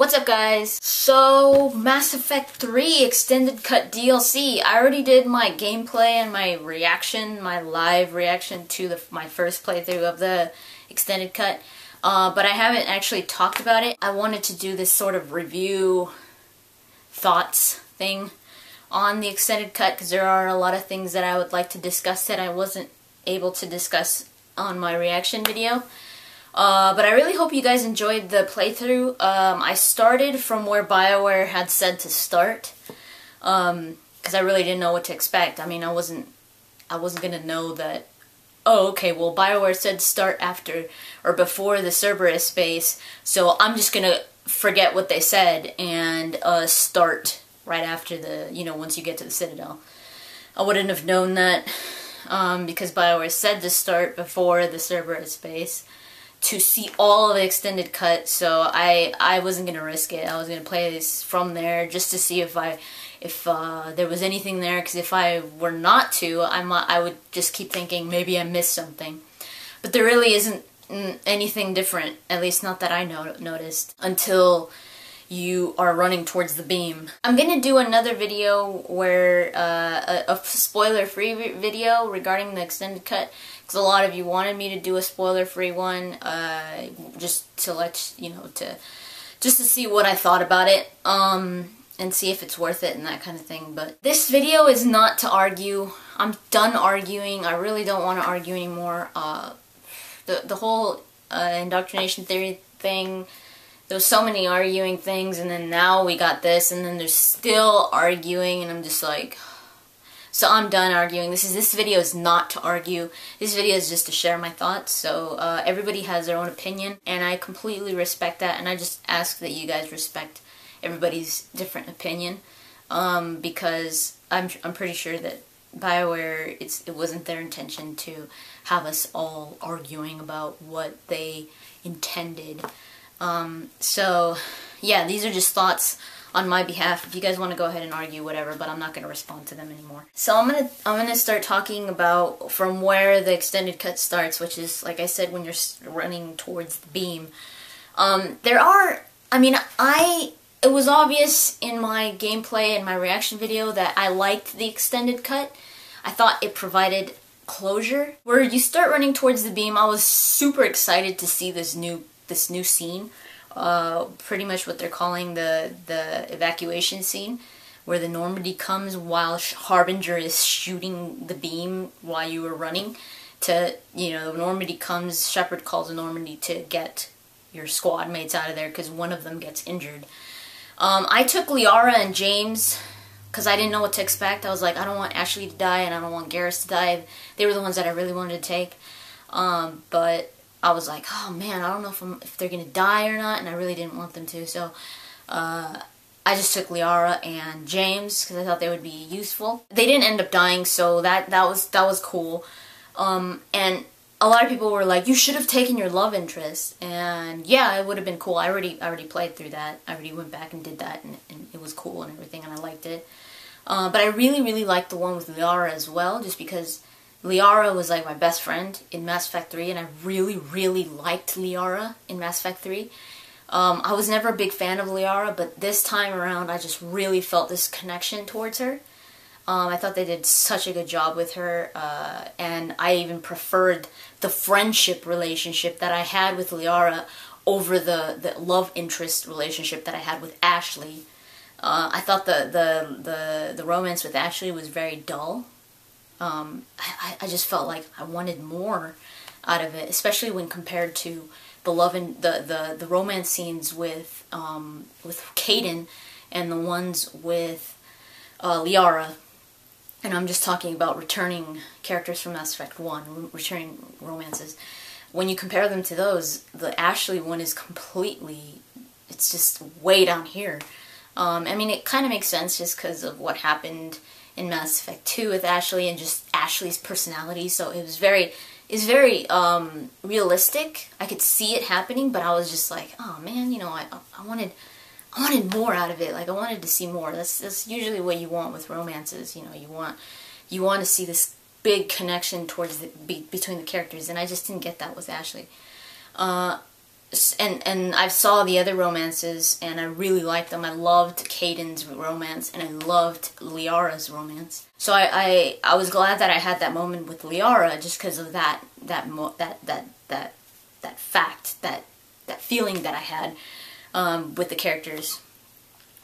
What's up, guys? So, Mass Effect 3 Extended Cut DLC. I already did my gameplay and my reaction, my live reaction to my first playthrough of the Extended Cut, but I haven't actually talked about it. I wanted to do this sort of review thoughts thing on the Extended Cut because there are a lot of things that I would like to discuss that I wasn't able to discuss on my reaction video. But I really hope you guys enjoyed the playthrough. I started from where BioWare had said to start, because I really didn't know what to expect. I mean, I wasn't gonna know that, oh, okay, well, BioWare said to start after, or before the Cerberus base, so I'm just gonna forget what they said and, start right after once you get to the Citadel. I wouldn't have known that, because BioWare said to start before the Cerberus base to see all of the Extended Cut, so I wasn't gonna risk it. I was gonna play this from there just to see if there was anything there, because if I were not to, I would just keep thinking maybe I missed something. But there really isn't anything different, at least not that I noticed, until you are running towards the beam. I'm gonna do another video where, a spoiler-free video regarding the Extended Cut, because a lot of you wanted me to do a spoiler-free one, just to let you know, just to see what I thought about it, and see if it's worth it and that kind of thing. But this video is not to argue. I'm done arguing. I really don't want to argue anymore. The whole indoctrination theory thing, there was so many arguing things, and then now we got this, and then there's still arguing, and I'm just like, so I'm done arguing. This video is not to argue. This video is just to share my thoughts. So everybody has their own opinion, and I completely respect that, and I just ask that you guys respect everybody's different opinion, because I'm pretty sure that BioWare, it wasn't their intention to have us all arguing about what they intended. So yeah, these are just thoughts on my behalf. If you guys want to go ahead and argue, whatever, but I'm not going to respond to them anymore. So I'm gonna start talking about from where the Extended Cut starts, which is, like I said, when you're running towards the beam. It was obvious in my gameplay and my reaction video that I liked the Extended Cut. I thought it provided closure. Where you start running towards the beam, I was super excited to see this new scene. Pretty much what they're calling the evacuation scene, where the Normandy comes while Harbinger is shooting the beam while you were running. The Normandy comes, Shepard calls the Normandy to get your squad mates out of there because one of them gets injured. I took Liara and James because I didn't know what to expect. I was like, I don't want Ashley to die and I don't want Garrus to die. They were the ones that I really wanted to take. But I was like, oh man, I don't know if they're gonna die or not, and I really didn't want them to, so I just took Liara and James because I thought they would be useful. They didn't end up dying, so that was cool. And a lot of people were like, you should have taken your love interest, and yeah, it would have been cool. I already played through that. I already went back and did that, and it was cool and everything, and I liked it. But I really liked the one with Liara as well, just because Liara was like my best friend in Mass Effect 3, and I really liked Liara in Mass Effect 3. I was never a big fan of Liara, but this time around I just really felt this connection towards her. I thought they did such a good job with her, and I even preferred the friendship relationship that I had with Liara over the love interest relationship that I had with Ashley. I thought the romance with Ashley was very dull. I just felt like I wanted more out of it, especially when compared to the love and the romance scenes with Kaidan and the ones with Liara. And I'm just talking about returning characters from Mass Effect 1, returning romances. When you compare them to those, the Ashley one is it's just way down here. I mean, it kind of makes sense just because of what happened in Mass Effect 2 with Ashley and just Ashley's personality, so it's very realistic. I could see it happening, but I was just like, oh man, I wanted more out of it. Like, I wanted to see more. That's usually what you want with romances. You want to see this big connection towards between the characters, and I just didn't get that with Ashley. and I saw the other romances, and I really liked them. I loved Kaiden's romance, and I loved Liara's romance. So I was glad that I had that moment with Liara, just because of that fact, that feeling that I had with the characters.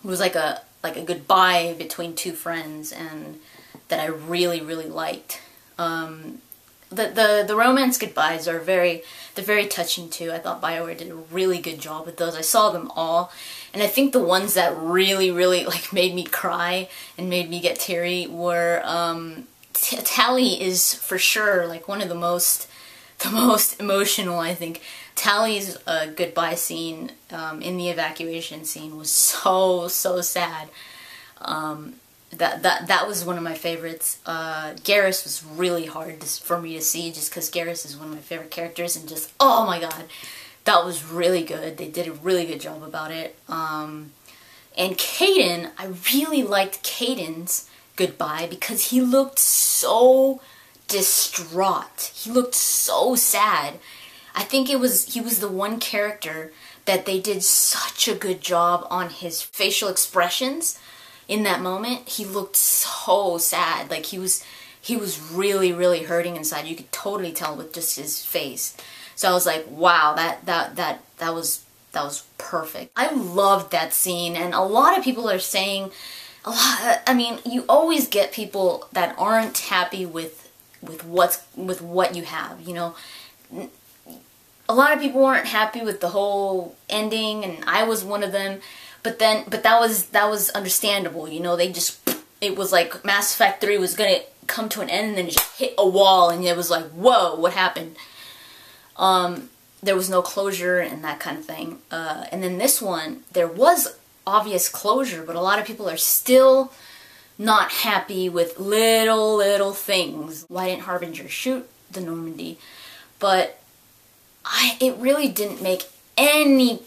It was like a goodbye between two friends, and that I really, really liked. The romance goodbyes are they're very touching too. I thought BioWare did a really good job with those. I saw them all, and I think the ones that really, really like made me cry and made me get teary were Tally is for sure like one of the most emotional, I think. Tally's goodbye scene in the evacuation scene was so sad. That was one of my favorites. Garrus was really hard for me to see, just because Garrus is one of my favorite characters, and just, oh my god, that was really good. They did a really good job about it. And Kaiden, I really liked Kaiden's goodbye because he looked so distraught. He looked so sad. I think he was the one character that they did such a good job on his facial expressions. In that moment, he looked so sad. Like he was really, really hurting inside. You could totally tell with just his face. So I was like, wow, that was perfect. I loved that scene, and a lot of people are saying, I mean, you always get people that aren't happy with what you have, you know. A lot of people weren't happy with the whole ending, and I was one of them. But that was understandable, you know. It was like Mass Effect 3 was gonna come to an end, and then it just hit a wall, and it was like, whoa, what happened? There was no closure and that kind of thing. And then this one, there was obvious closure, but a lot of people are still not happy with little things. Why didn't Harbinger shoot the Normandy? But it really didn't make any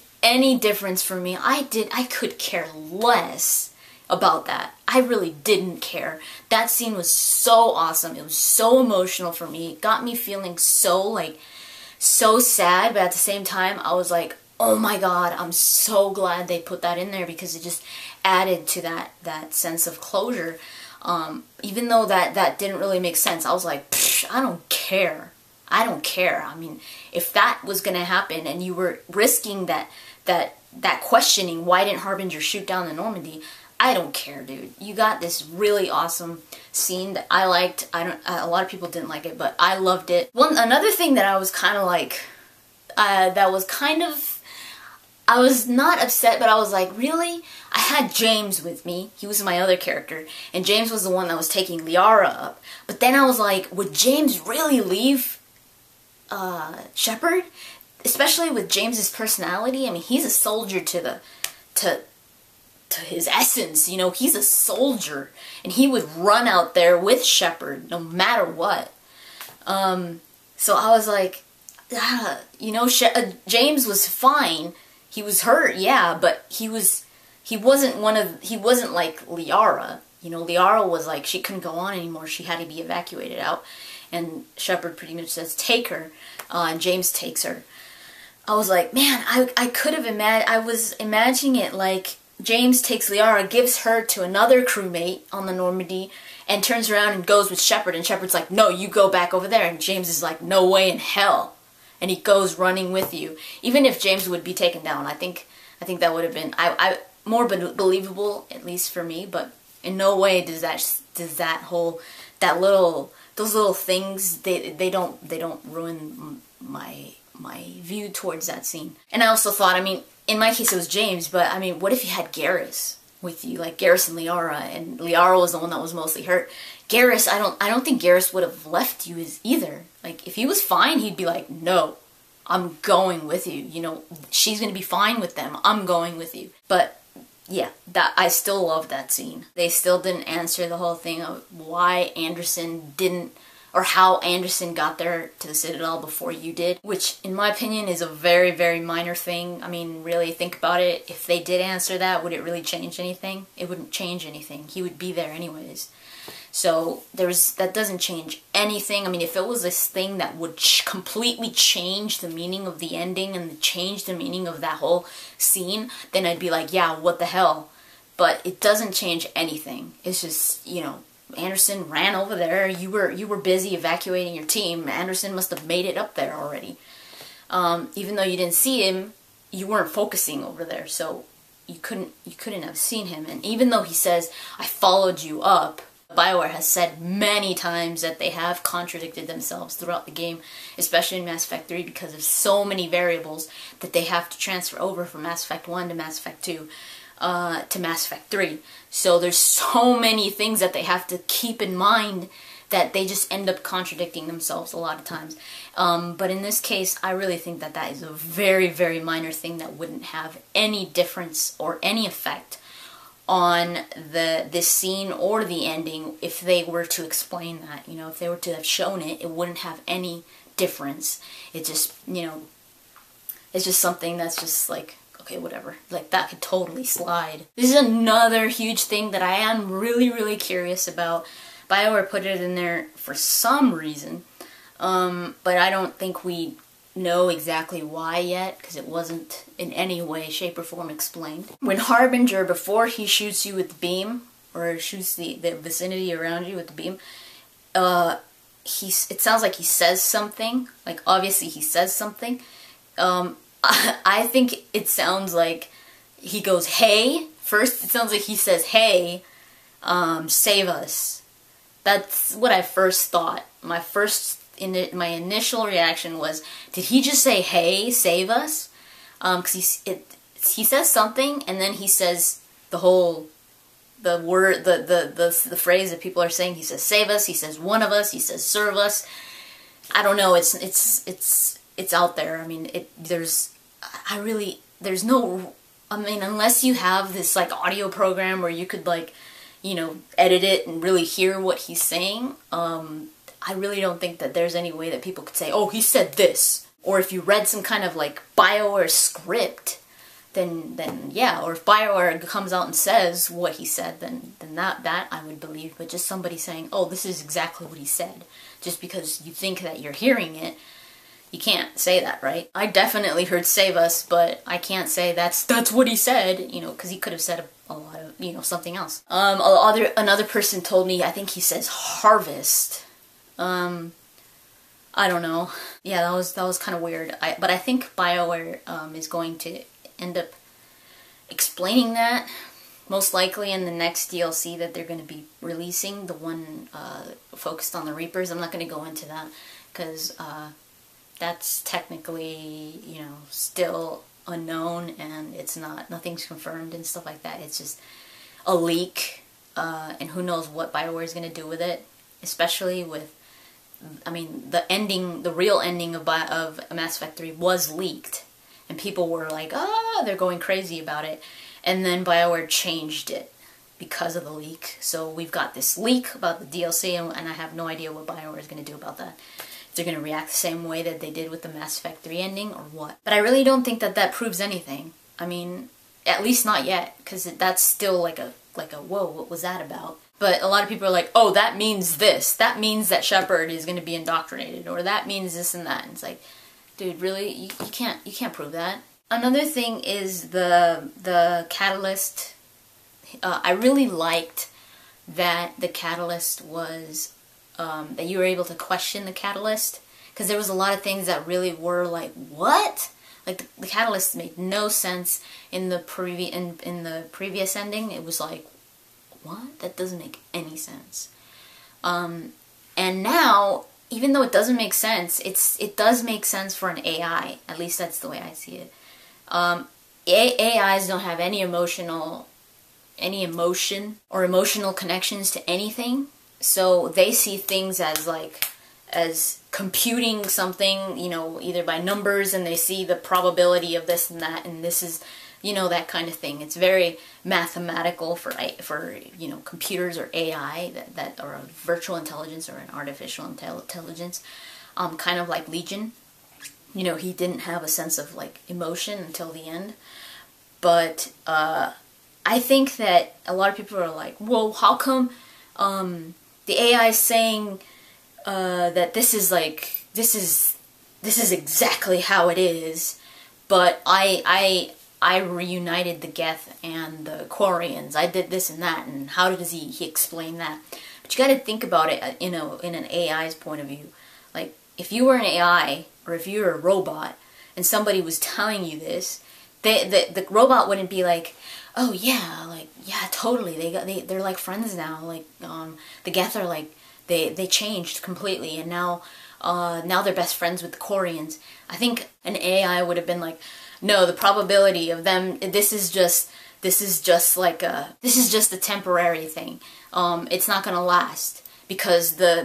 difference for me. I could care less about that. I really didn't care. That scene was so awesome. It was so emotional for me. It got me feeling so sad, but at the same time, I was like, oh my god, I'm so glad they put that in there, because it just added to that sense of closure. Even though that didn't really make sense, I was like, I don't care. I don't care. I mean, if that was gonna happen and you were risking that questioning, why didn't Harbinger shoot down the Normandy? I don't care, dude. You got this really awesome scene that I liked. A lot of people didn't like it, but I loved it. Another thing that I was kind of like, I was not upset, but I was like, really? I had James with me. He was my other character, and James was the one that was taking Liara up. But then I was like, would James really leave Shepard? Especially with James's personality. I mean, he's a soldier to his essence, you know. He's a soldier, and he would run out there with Shepard no matter what. So I was like, you know, James was fine. He was hurt, yeah, but he wasn't like Liara. You know, Liara was like, she couldn't go on anymore. She had to be evacuated out, and Shepard pretty much says, take her, and James takes her. I was like, man, I could have I was imagining it like James takes Liara, gives her to another crewmate on the Normandy, and turns around and goes with Shepard, and Shepard's like, no, you go back over there, and James is like, no way in hell, and he goes running with you. Little if James would be taken down, I think that would have been more believable, at least for me. But in no way does those little things, they don't ruin my view towards that scene. And I also thought, I mean, in my case it was James, but I mean, what if you had Garrus with you, like Garrus and Liara, and Liara was the one that was mostly hurt. Garrus, I don't think Garrus would have left you either. Like, if he was fine, he'd be like, no, I'm going with you. You know, she's gonna be fine with them. I'm going with you. But yeah, I still love that scene. They still didn't answer the whole thing of why Anderson didn't, or how Anderson got there to the Citadel before you did, which in my opinion is a very, very minor thing. I mean, really think about it. If they did answer that, would it really change anything? It wouldn't change anything. He would be there anyways. So that doesn't change anything. I mean, if it was this thing that would completely change the meaning of the ending and change the meaning of that whole scene, then I'd be like, yeah, what the hell? But it doesn't change anything. It's just, you know, Anderson ran over there. You were busy evacuating your team. Anderson must have made it up there already. Even though you didn't see him, you weren't focusing over there, so you couldn't have seen him. And even though he says, I followed you up, BioWare has said many times that they have contradicted themselves throughout the game, especially in Mass Effect 3, because of so many variables that they have to transfer over from Mass Effect 1 to Mass Effect 2 to Mass Effect 3. So there's so many things that they have to keep in mind that they just end up contradicting themselves a lot of times. But in this case, I really think that that is a very, very minor thing that wouldn't have any difference or any effect on this scene or the ending if they were to explain that. You know, if they were to have shown it, it wouldn't have any difference. It just, you know, it's just something that's just like, okay, whatever. Like, that could totally slide. This is another huge thing that I am really, really curious about. BioWare put it in there for some reason, but I don't think we know exactly why yet, because it wasn't in any way, shape, or form explained. When Harbinger, before he shoots you with the beam, or shoots the vicinity around you with the beam, it sounds like he says something. Like, obviously he says something. I think it sounds like he goes, hey. First, it sounds like he says, hey, save us. That's what I first thought. My initial reaction was, did he just say, hey, save us? Because he says something, and then he says the phrase that people are saying. He says, save us. He says, one of us. He says, serve us. I don't know. It's out there. I mean, there's no, I mean, unless you have this, like, audio program where you could, like, you know, edit it and really hear what he's saying, I really don't think that there's any way that people could say, oh, he said this. Or if you read some kind of, like, BioWare script, then yeah. Or if BioWare comes out and says what he said, then that I would believe. But just somebody saying, oh, this is exactly what he said, just because you think that you're hearing it, you can't say that, right? I definitely heard save us, but I can't say that's what he said, you know, because he could have said a lot of, you know, something else. Another person told me, I think he says harvest. I don't know. Yeah, that was kind of weird. But I think BioWare is going to end up explaining that, most likely in the next DLC that they're going to be releasing, the one focused on the Reapers. I'm not going to go into that, because that's technically, you know, still unknown, and nothing's confirmed and stuff like that. It's just a leak, and who knows what BioWare is going to do with it, especially with, I mean, the real ending of Mass Effect 3 was leaked, and people were like, they're going crazy about it, and then BioWare changed it because of the leak. So we've got this leak about the DLC, and I have no idea what BioWare is going to do about that. If they're going to react the same way that they did with the Mass Effect 3 ending, or what. But I really don't think that proves anything. I mean, at least not yet, because that's still like a whoa, what was that about? But a lot of people are like, oh, that means this. That means that Shepard is going to be indoctrinated, or that means this and that. And it's like, dude, really? You can't prove that. Another thing is the catalyst. I really liked that the catalyst was, that you were able to question the catalyst, because there was a lot of things that really were like, what? Like, the catalyst made no sense in the previous ending. It was like, what? That doesn't make any sense. And now, even though it doesn't make sense, it does make sense for an AI. At least that's the way I see it. AIs don't have any emotion or emotional connections to anything. So they see things as computing something, you know, either by numbers, and they see the probability of this and that, and this is, you know, that kind of thing. It's very mathematical for you know, computers or AI that are a virtual intelligence or an artificial intelligence, kind of like Legion. You know, he didn't have a sense of, like, emotion until the end. But I think that a lot of people are like, well, how come the AI is saying that this is exactly how it is, but I reunited the Geth and the Quarians. I did this and that, and how does he explain that? But you got to think about it, in an AI's point of view. Like, if you were an AI, or if you were a robot, and somebody was telling you this, the robot wouldn't be like, oh yeah, like, yeah, totally, they're like friends now, like, the Geth are like, they changed completely, and now they're best friends with the Quarians. I think an AI would have been like, no, the probability of them, this is just a temporary thing. It's not gonna last, because the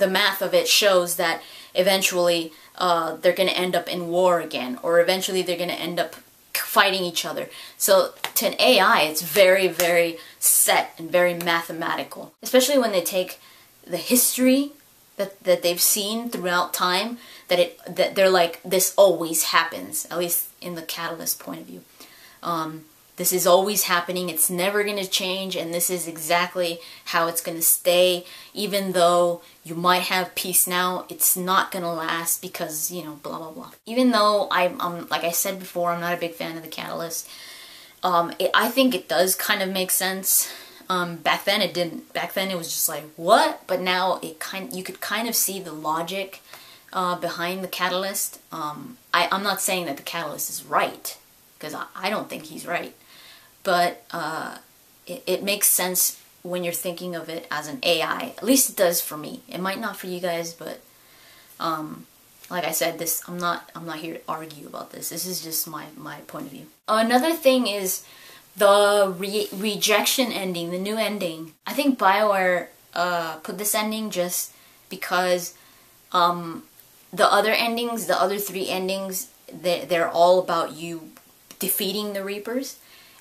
math of it shows that eventually they're gonna end up in war again, or eventually they're gonna end up fighting each other. So to an AI, it's very, very set and very mathematical, especially when they take the history that they've seen throughout time, that they're like, this always happens, at least in the Catalyst point of view. This is always happening, it's never going to change, and this is exactly how it's going to stay. Even though you might have peace now, it's not going to last because, you know, blah, blah, blah. Even though I'm like I said before, I'm not a big fan of the Catalyst. I think it does kind of make sense. Back then it didn't. Back then it was just like, what? But now you could kind of see the logic behind the Catalyst. I'm not saying that the Catalyst is right, because I don't think he's right. But it makes sense when you're thinking of it as an AI. At least it does for me. It might not for you guys, but like I said, I'm not here to argue about this. This is just my point of view. Another thing is the rejection ending, the new ending. I think BioWare put this ending just because the other endings, the other 3 endings, they're all about you defeating the Reapers.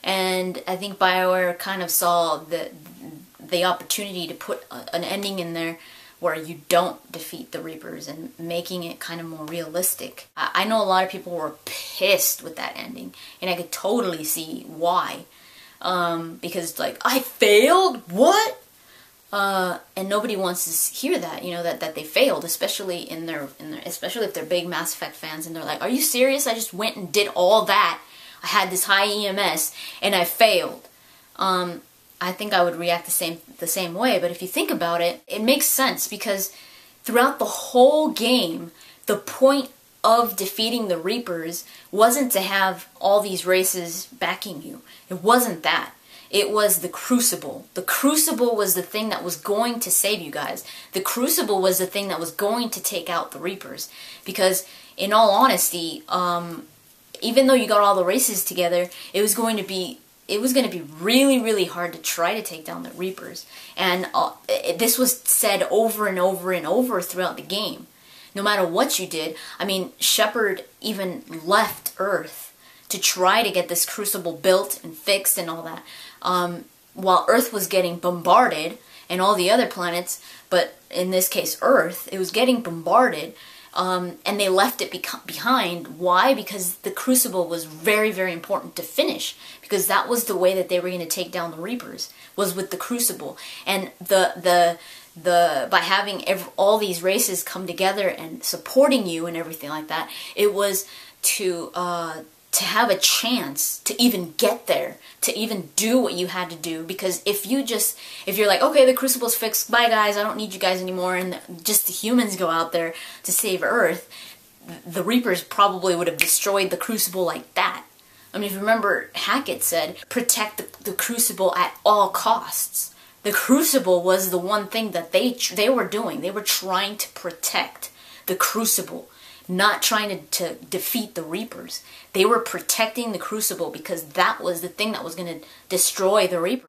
And I think BioWare kind of saw the opportunity to put an ending in there where you don't defeat the Reapers, and making it kind of more realistic. I know a lot of people were pissed with that ending, and I could totally see why. Because it's like, I failed? What? And nobody wants to hear that, you know, that they failed, especially especially if they're big Mass Effect fans, and they're like, are you serious? I just went and did all that. I had this high EMS and I failed. I think I would react the same way, but if you think about it, it makes sense, because throughout the whole game, the point of defeating the Reapers wasn't to have all these races backing you. It wasn't that. It was the Crucible. The Crucible was the thing that was going to save you guys. The Crucible was the thing that was going to take out the Reapers. Because, in all honesty, even though you got all the races together, it was going to be really, really hard to try to take down the Reapers. And this was said over and over and over throughout the game. No matter what you did. I mean, Shepard even left Earth to try to get this Crucible built and fixed and all that. While Earth was getting bombarded, and all the other planets, but in this case Earth, it was getting bombarded. And they left it behind. Why? Because the Crucible was very, very important to finish. Because that was the way that they were going to take down the Reapers, was with the Crucible. And by having all these races come together and supporting you and everything like that, it was to have a chance to even get there, to even do what you had to do. Because if you're like, okay, the Crucible's fixed, bye guys, I don't need you guys anymore, and just the humans go out there to save Earth, the Reapers probably would have destroyed the Crucible like that. I mean, if you remember, Hackett said, protect the Crucible at all costs. The Crucible was the one thing that they were doing. They were trying to protect the Crucible, not trying to defeat the Reapers. They were protecting the Crucible because that was the thing that was going to destroy the Reapers.